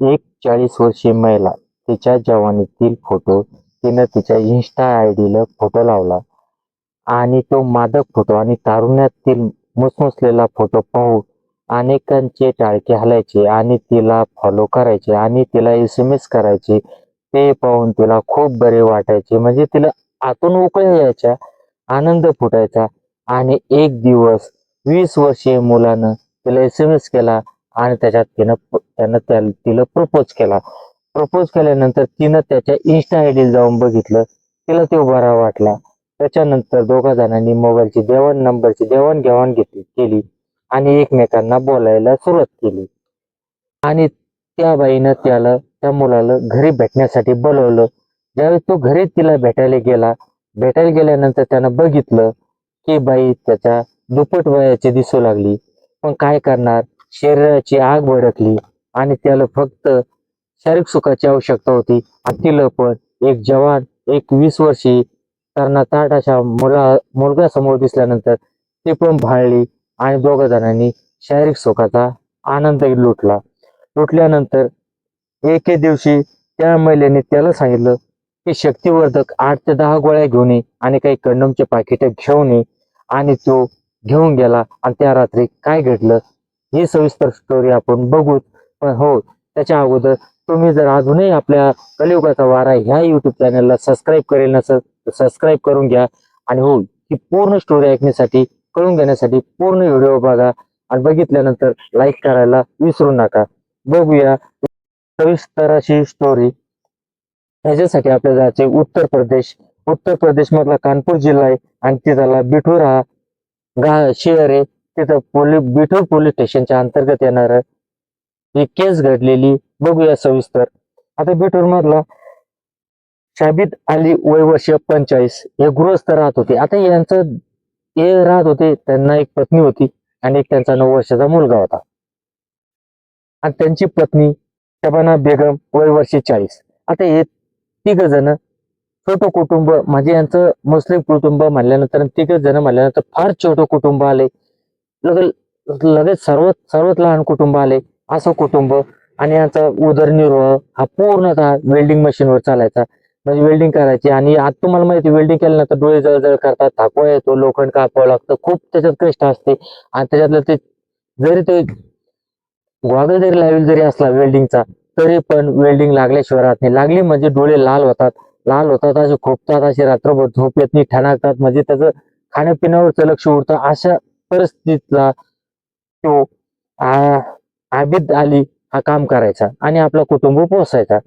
एक 40 वर्षीय महिला तिच्या जवानीतील फोटो तिनं तिच्या इन्स्टा आयडीला फोटो लावला आणि तो मादक फोटो आणि तारुण्यातील मुसमुसलेला फोटो पाहून अनेकांचे टाळके हलायचे आणि तिला फॉलो करायचे आणि तिला SMS करायचे. ते पाहून तिला खूप बरे वाटायचे. म्हणजे तिला आतून उकळ्या यायच्या, आनंद फुटायचा आणि एक दिवस 20 वर्षीय मुलानं तिला SMS केला आणि त्याच्यात तिला प्रपोज केला. प्रपोज केल्यानंतर तिनं त्याच्या इन्स्टा आयडीला जाऊन बघितलं. तिला तो बरा वाटला. त्याच्यानंतर दोघा जणांनी मोबाईलची नंबरची देवाणघेवाण केली आणि एकमेकांना बोलायला सुरुवात केली. आणि त्या बाईनं त्या मुलाला घरी भेटण्यासाठी बोलवलं. ज्यावेळेस तो घरी तिला भेटायला गेल्यानंतर त्यानं बघितलं की बाई त्याच्या दुप्पट वयाची दिसू लागली. पण काय करणार, शरीराची आग भडकली आणि त्याला फक्त शारीरिक सुखाची आवश्यकता होती. आणि तिला पण एक जवान, एक 20 वर्षी कर्णताट अशा मुलगा समोर दिसल्यानंतर ती पण भाळली आणि दोघा जणांनी शारीरिक सुखाचा आनंद लुटला. लुटल्यानंतर एके दिवशी त्या महिलेने त्याला सांगितलं की शक्तिवर्धक 8 ते 10 गोळ्या घेऊन ये आणि काही कंडोमचे पाकिट घेऊन ये. आणि तो घेऊन गेला. आणि त्या रात्री काय घडलं ही सविस्तर स्टोरी आपण बघू. पण हो, त्याच्या अगोदर तुम्ही जर अजूनही आपल्या कलियुगाचा वारा ह्या युट्यूब चॅनलला सबस्क्राईब करेल नसेल तर सबस्क्राईब करून घ्या. आणि हो, ही पूर्ण स्टोरी ऐकण्यासाठी, कळून घेण्यासाठी पूर्ण व्हिडिओ बघा आणि बघितल्यानंतर लाईक करायला विसरू नका. बघूया सविस्तर अशी स्टोरी. ह्याच्यासाठी आपल्याला जायचे उत्तर प्रदेश. उत्तर प्रदेश मधला कानपूर जिल्हा आहे आणि तिथला बिठूर हा शहर आहे. तिथं बिठूर पोलीस स्टेशनच्या अंतर्गत येणार ही केस घडलेली. बघूया सविस्तर. आता बिठूर मधला शाबिद अली वय वर्ष 45 हे गृहस्थ राहत होते. आता हे राहत होते, त्यांना एक पत्नी होती आणि एक त्यांचा 9 वर्षाचा मुलगा होता. आणि त्यांची पत्नी शबाना बेगम वय वर्ष 40. आता हे तिघ जण छोटं कुटुंब, म्हणजे यांचं मुस्लिम कुटुंब म्हणल्यानंतर, तिघ जण म्हणल्यानंतर फार छोटं कुटुंब आले. लगेच सर्वात लहान कुटुंब आले असं कुटुंब. आणि यांचा उदरनिर्वाह हा पूर्णतः वेल्डिंग मशीनवर चालायचा. म्हणजे वेल्डिंग करायची. आणि आज तुम्हाला माहिती, वेल्डिंग केल्यानंतर डोळे जळजळ करतात, थाकवा येतो, लोखंड कापावं लागतं, खूप त्याच्यात कष्ट असते. आणि त्याच्यातलं ते गॉगल जरी लावेल जरी असला वेल्डिंगचा, तरी पण वेल्डिंग लागल्याशिवाय राहत नाही. लागली म्हणजे डोळे लाल होतात, असे खोपतात, असे रात्रभर झोप येत नाही, ठणकतात. म्हणजे त्याचं खाण्यापिण्यावरच लक्ष उडतं. अशा परिस्थितीला तो आबिद अली हा काम करायचा आणि आपला कुटुंब पोसायचा.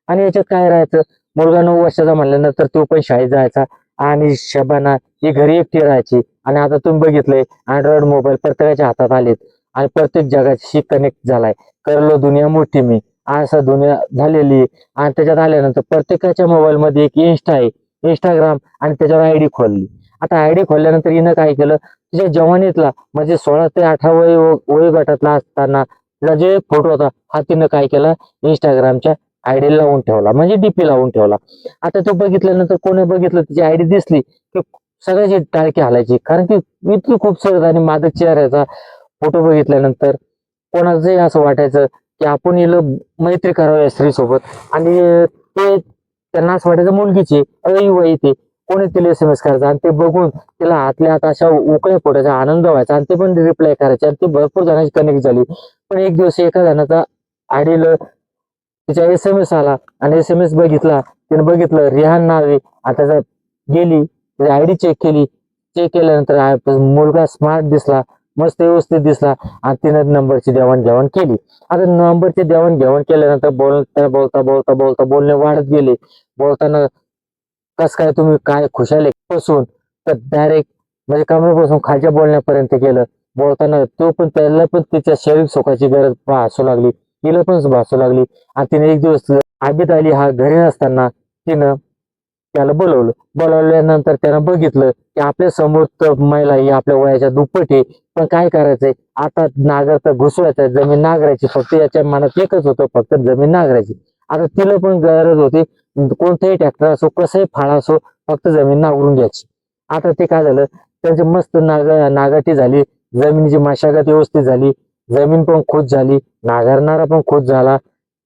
आणि याच्यात काय राहायचं, मुलगा 9 वर्षाचा म्हणल्यानंतर तो पण शाळेत जायचा आणि शबाना ही घरी एकटी राहायची. आणि आता तुम्ही बघितलंय, अँड्रॉइड मोबाईल प्रत्येकाच्या हातात आलेत आणि प्रत्येक जगाशी कनेक्ट झालाय. करलो दुनिया मोठी मी, असं दुनिया झालेली. आणि त्याच्यात आल्यानंतर प्रत्येकाच्या मोबाईल मध्ये एक इन्स्टा आहे, इंस्टाग्राम, आणि त्याच्यावर आयडी खोलली. आता आयडी खोलल्यानंतर हिनं काय केलं, तिच्या जवानीतला म्हणजे 16 ते 18 वयोगटातला असताना जे फोटो होता हा तिनं काय केला, इंस्टाग्रामच्या आयडी लावून ठेवला, म्हणजे डीपी लावून ठेवला. आता तो बघितल्यानंतर कोणी बघितलं, तिची आयडी दिसली की सगळ्याची टाळकी हालायची. कारण की इतकी खूपसुरत आणि मादक चेहऱ्याचा फोटो बघितल्यानंतर कोणाचंही असं वाटायचं की आपण हिला मैत्री करावी या स्त्री सोबत. आणि ते त्यांना असं वाटायचं मुलगीची वय ते कोणी तिला SMS करायचं. आणि ते बघून तिला आतल्या आत अशा उकळ्या फोडायचा, आनंद व्हायचा आणि ते पण रिप्लाय करायचे. आणि ती भरपूर जणांची कनेक्ट झाली. पण एक दिवस एका जणाचा आयडीला तिचा SMS आला आणि SMS बघितला. तिने बघितलं रिहान नाव आहे. आता त्याचा गेली आयडी चेक केल्यानंतर मुलगा स्मार्ट दिसला, मस्त व्यवस्थित दिसला आणि तिने नंबरची देवाणघेवाण केली. आता नंबरची देवाणघेवाण केल्यानंतर बोलता बोलणे वाढत गेले. बोलताना कस काय तुम्ही काय खुशाल पासून तर डायरेक्ट म्हणजे कमरेपासून खालच्या बोलण्यापर्यंत गेलं. बोलताना त्याला पण तिच्या शारीरिक सुखाची गरज भासू लागली, तिला पण भासू लागली. आणि तिने एक दिवस आबिद अली हा घरी नसताना तिनं त्याला बोलवल्यानंतर त्यानं बघितलं की आपल्या समोर महिला ही आपल्या वयाच्या दुप्पट आहे. पण काय करायचंय, आता नांगरता घुसवायचा, जमीन नांगरायची, फक्त याच्या मनात एकच होतं, फक्त जमीन नांगरायची. आता तिला पण गरज होती, कोणताही ट्रॅक्टर असो, कसंही फाळा असो, फक्त जमीन नांगरून घ्यायची. आता ते काय झालं, त्यांची मस्त नागाटी झाली, जमिनीची मशागत व्यवस्थित झाली, जमीन पण खुश झाली, नांगरणारा पण खुश झाला.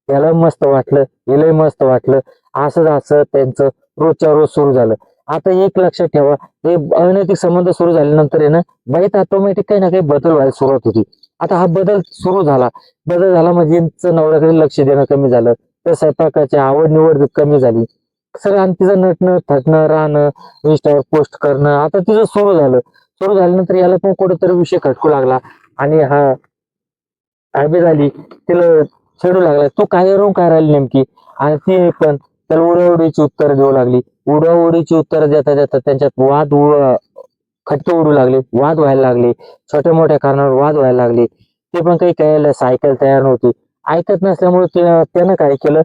त्याला मस्त वाटलं, हिलाही मस्त वाटलं. असंच असं त्यांचं रोजच्या रोज सुरू झालं. आता एक लक्षात ठेवा, हे अनैतिक संबंध सुरू झाल्यानंतर आहे ना, बाईत ऑटोमॅटिक काही ना काही बदल व्हायला सुरुवात होती. आता हा बदल सुरू झाला. बदल झाला म्हणजे यांचं नवऱ्याकडे लक्ष देणं कमी झालं. तर स्वयंपाकाची आवड निवड कमी झाली. सगळं आणि तिचं नटणं, थटणं, राहणं, इंस्टावर पोस्ट करणं आता तिचं सुरू झालं. सुरू झाल्यानंतर याला पण कुठेतरी विषय खटकू लागला आणि हा आबी झाली. तिला छेडू लागला, तू काय करून काय राहिली नेमकी. आणि ती पण त्याला उडवडीची उत्तर देऊ लागली. उडवडीची उत्तर देता देता त्यांच्यात खटके उडू लागले, वाद व्हायला लागले, छोट्या मोठ्या कारणावर वाद व्हायला लागले. ते पण काही कळायला ऐकायला तयार नव्हती. ऐकत नसल्यामुळे त्यानं काय केलं,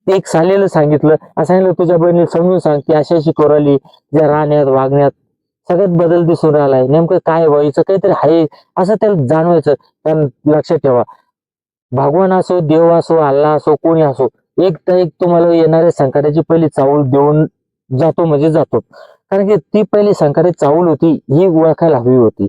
ते एक सालेलं सांगितलं तुझ्या बहिणीला समजून सांग की अशी अशी कोराली तिच्या राहण्यात वागण्यात सगळ्यात बदल दिसून राहिलाय, नेमकं काय व्हायचं काहीतरी आहे असं त्याला जाणवायचं. पण लक्षात ठेवा, भगवान असो, देव असो, अल्ला असो, कोणी असो, एक तर एक तुम्हाला येणाऱ्या संकटाची पहिली चावल देऊन जातो म्हणजे जातो. कारण की ती पहिली संकटाची चावल होती ही ओळखायला हवी होती.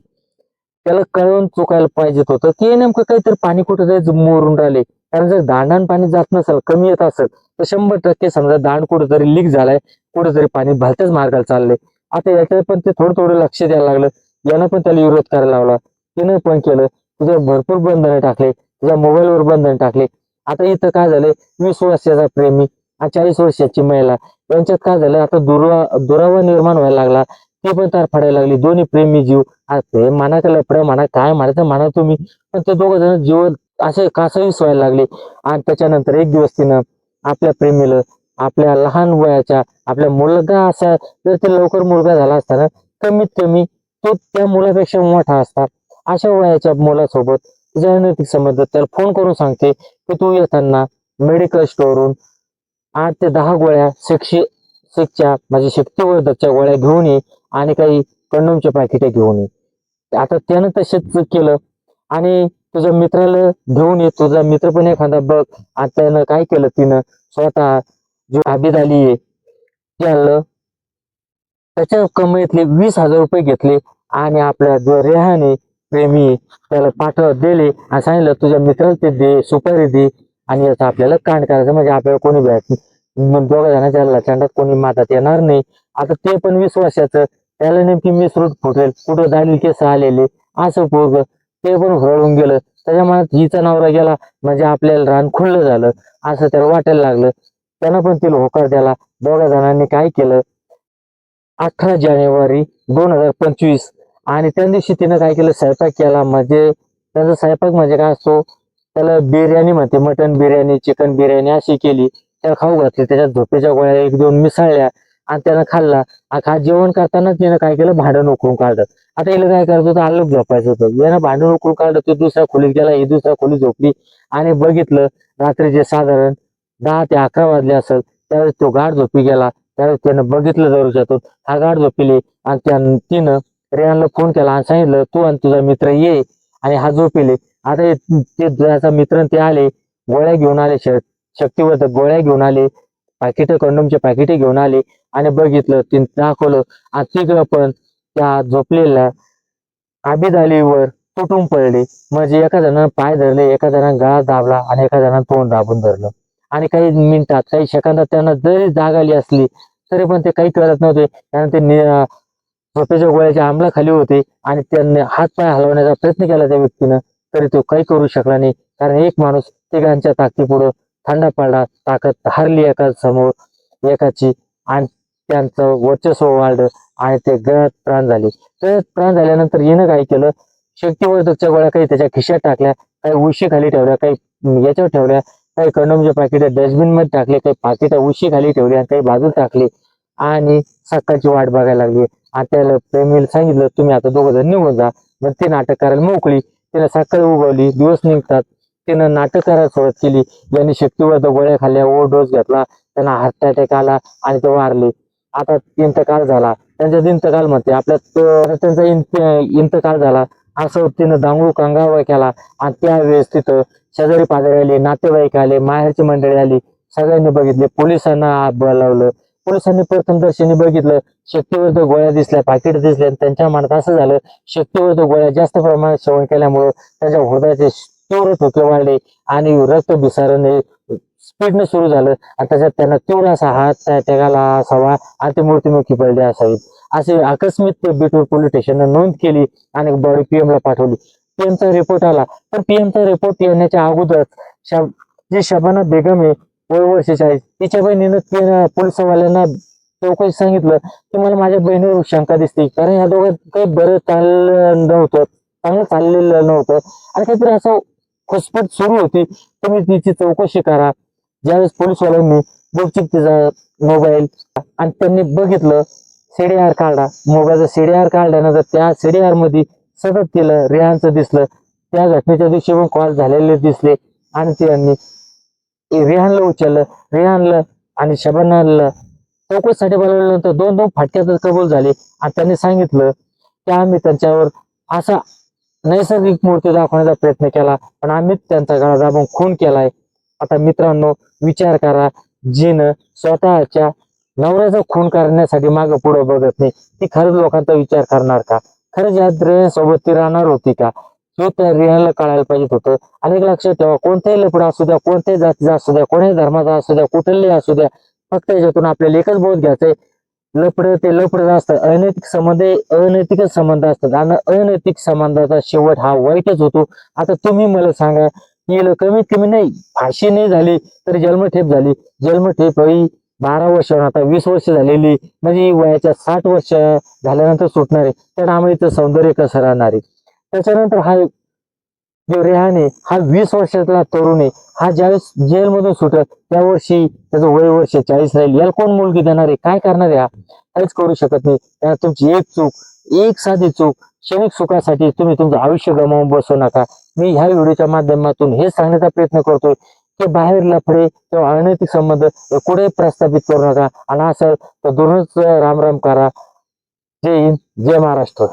त्याला कळून चुकायला पाहिजेत होतं की हे नेमकं काहीतरी पाणी कुठेतरी मोरून राहिले. कारण जर दांडान पाणी जात नसेल, कमी येत असेल, तर 100% समजा दांड कुठेतरी लीक झालाय, कुठेतरी पाणी भलत्याच मार्गाला चाललंय. आता याच्यावर पण ते थोडं थोडं लक्ष द्यायला लागलं. यानं पण त्याला विरोध करायला लावला. तिनं पण केलं. तुझ्या भरपूर बंधने टाकले, तुझ्या मोबाईलवर बंधन टाकले. आता इथं काय झालंय, 20 वर्षाचा प्रेमी आणि 40 वर्षाची महिला यांच्यात काय झालं, आता दुरावा निर्माण व्हायला लागला. ती पण तार फाडायला लागली. दोन्ही प्रेमी जीव, ते म्हणा का लफडं म्हणा काय म्हणायचं म्हणा तुम्ही, पण ते दोघ जण जीव असे कासावीस व्हायला लागले. आणि त्याच्यानंतर एक दिवस तिनं आपल्या प्रेमीला, आपल्या लहान वयाच्या आपल्या मुलगा असा, जर ते लवकर मुलगा झाला असता ना, कमीत कमी तो त्या मुलापेक्षा मोठा असता. अशा वयाच्या मुलासोबत तुझ्या अनैतिक संबंध, त्याला फोन करून सांगते की तू येताना मेडिकल स्टोअरवरून 8 ते 10 गोळ्या सेक्सच्या म्हणजे शक्तिवर्धकच्या गोळ्या घेऊन ये आणि काही कंडोमचे पाकिटे घेऊन ये. आता त्यानं तसेच केलं आणि तुझ्या मित्राला घेऊन ये. तुझा मित्र पण एखादा बघ. आणि त्यानं काय केलं, तिनं स्वतः जो आबीद अली आहे ते आणलं. त्याच्या कमाईतले 20,000 रुपये घेतले आणि आपल्या जो रेहान आहे प्रेमी आहे, त्याला दिले आणि सांगितलं तुझ्या मित्राला ते दे, सुपारी दे आणि याचा आपल्याला कांड करायचं म्हणजे आपल्याला कोणी भेट दोघा जणांच्या लचांडात कोणी मातात येणार नाही. आता ते पण 20 वर्षाचं, त्याला नेमकी मिसरूट फुटेल, कुठं दाढी केस आलेले, असं पोरग ते पण हरवून गेलं. त्याच्या मनात हिचा नवरा गेला म्हणजे आपल्याला रान खुल्लं झालं असं त्याला वाटायला लागलं. त्यानं पण तिला होकार द्याला. दोघा जणांनी काय केलं, 18 जानेवारी 2025 आणि त्या दिवशी तिनं काय केलं, स्वयंपाक केला. म्हणजे त्यांचा स्वयंपाक म्हणजे काय असतो, त्याला बिर्याणी म्हणते, मटन बिर्याणी, चिकन बिर्याणी अशी केली. त्याला खाऊ घातली. त्याच्यात झोपेच्या गोळ्या 1-2 मिसळल्या आणि त्यानं खाल्ला. जेवण करताना तिनं काय केलं, भांडण उकळून काढलं. आता हिला काय करायचं होतं, अलग झोपायचं होतं. यानं भांडण उकळून काढलं, तो दुसऱ्या खोलीत गेला, ही दुसऱ्या खोलीत झोपली आणि बघितलं रात्रीचे साधारण 10 ते 11 वाजले असेल. त्यावेळेस तो गाढ झोपी गेला. त्यावेळेस त्यानं बघितलं दरवाजातून, हा गाढ झोपिले आणि तिनं रेहानला फोन केला आणि सांगितलं तू आणि तुझा मित्र ये आणि हा झोपिले. आता ते त्याचा मित्र ते आले, गोळ्या घेऊन आले, शक्तिवर्धक गोळ्या घेऊन आले, कंडोमचे पाकिटे घेऊन आले आणि बघितलं, तिने दाखवलं आणि तिकडं पण त्या झोपलेल्या आबीद अलीवर तुटून पडले. म्हणजे एका जणानं पाय धरले, एका जणानं गळा दाबला आणि एका जणानं तोंड दाबून धरलं. आणि काही मिनिटात, काही सेकंदात त्यांना जरी जाग आली असली तरी पण ते काही करत नव्हते. कारण ते झोपेच्या गोळ्याच्या अंमलाखाली होते आणि त्यांनी हात पाय हलवण्याचा प्रयत्न केला त्या व्यक्तीनं, तरी तो काही करू शकला नाही. कारण एक माणूस तिघांच्या ताकदीपुढं थंडा पडला. ताकद हारली एका समोर एकाची आणि त्यांचं वर्चस्व वाढलं आणि ते गळ्यात प्राण झाले. गळ्यात प्राण झाल्यानंतर हिनं काय केलं, शक्तिवर्धकच्या गोळ्या काही त्याच्या खिशात टाकल्या, काही उशी खाली ठेवल्या, काही याच्यावर ठेवल्या, काही कंडोमचे पाकिट डस्टबिन मध्ये टाकले, काही पाकिट उशी खाली ठेवली आणि काही बाजूला टाकले आणि सकाळची वाट बघायला लागली. आणि त्याला प्रेमीला सांगितलं तुम्ही आता दोघं जण निघून जा. मग ती नाटक करायला मोकळी. तिने सकाळी उगवली, दिवस निघतात, तिनं नाटक करायला सुरुवात केली. यांनी शक्तिवर्धक गोळ्या खाल्ल्या, ओव्हरडोस घेतला, त्यांना हार्ट अटॅक आला आणि ते वारले. आता इंतकाल झाला, त्यांचा इंतकाल म्हणते आपल्या त्यांचा इंतकाल झाला असं तिनं दांगडू कंगावा केला. आणि त्यावेळेस तिथं शेजारी पाजारी आले, नातेवाईक आले, माहेरची मंडळी आली, सगळ्यांनी बघितले. पोलिसांना बोलावलं. पोलिसांनी प्रथमदर्शनी बघितलं, शक्तिवर्धक गोळ्या दिसल्या, पाकिट दिसले. त्यांच्या मनात असं झालं, शक्तिवर्धक गोळ्या जास्त प्रमाणात सेवन केल्यामुळं त्यांच्या हृदयाचे तीव्र ठोके वाढले आणि रक्तभिसरण हे स्पीडनं सुरू झालं आणि त्याच्यात त्यांना तीव्र असा हात त्यागाला असावा आणि ते मृत्युमुखी पडले असावेत. असे आकस्मिक ते बीटूर पोलीस स्टेशनने नोंद केली आणि बॉडी PM ला पाठवली. पीएमचा रिपोर्ट आला, पण पीएमचा रिपोर्ट येण्याच्या अगोदर जी शबाना बेगम आहे वय वर्ष 40, तिच्या बहिणीनं पोलिसवाल्यांना चौकशी सांगितलं की मला माझ्या बहिणीवर शंका दिसते, कारण ह्या दोघांत काही बरं चाललं नव्हतं, चांगलं चाललेलं नव्हतं आणि काहीतरी असं खुसपट सुरू होती. तुम्ही तिची चौकशी करा. ज्यावेळेस पोलिसवाल्यांनी गुपचूप तिचा मोबाईल आणि त्यांनी बघितलं, CDR काढला, मोबाईलचा CDR काढल्यानंतर त्या CDR मध्ये सतत तिला रेहानचं दिसलं. त्या घटनेच्या दिवशी पण कॉल झालेले दिसले आणि त्यांनी रेहानला उचललं. रेहानला आणि शबानाला चौकशीसाठी बोलावल्यानंतर दोन फटक्यातच कबूल झाले आणि त्यांनी सांगितलं की आम्ही त्यांच्यावर असा नैसर्गिक मूर्ती दाखवण्याचा प्रयत्न केला, पण आम्हीच त्यांचा गळा दाबून खून केलाय. आता मित्रांनो, विचार करा, जिनं स्वतःच्या नवऱ्याचा खून करण्यासाठी मागं पुढे बघत नाही, ती खरंच लोकांचा विचार करणार का? खरंच या रेहानसोबत ती राहणार होती का? हे त्या रेहानला कळायला पाहिजे होतं. आणि एक लक्षात ठेवा, कोणत्याही लफडा असू द्या, कोणत्याही जातीचा असू द्या, कोणत्याही धर्माचा असू द्या, कुठलही असू द्या, फक्त याच्यातून आपल्याला एकच बोध घ्यायचंय, लफडं ते लफडं असतं, अनैतिक संबंध अनैतिकच संबंध असतात आणि अनैतिक संबंधाचा शेवट हा वाईटच होतो. आता तुम्ही मला सांगा, की कमीत कमी नाही, फाशी नाही झाली तरी जन्मठेप झाली. जन्मठेप ही 12 वर्ष, आता 20 वर्ष झालेली, म्हणजे वयाच्या 60 वर्ष झाल्यानंतर सुटणार आहे. त्या डांबरीचं सौंदर्य कसं राहणार आहे? त्याच्यानंतर हा जो रेहान आहे हा 20 वर्षाचा तरुण आहे. हा ज्यावेळेस जेलमधून सुटत त्या वर्षी त्याचं वय वर्ष 40 राहील. याला कोण मुलगी देणार आहे? काय करणार आहे? हा काहीच करू शकत नाही. त्याला तुमची एक चूक, एक साधी चूक, क्षणिक सुखासाठी तुम्ही तुमचं आयुष्य गमावून बसू नका. मी ह्या व्हिडिओच्या माध्यमातून हे सांगण्याचा प्रयत्न करतोय की बाहेर लफडे किंवा अनैतिक संबंध कुठेही प्रस्थापित करू नका आणि असं तर दूरच राम राम करा. जय हिंद, जय महाराष्ट्र.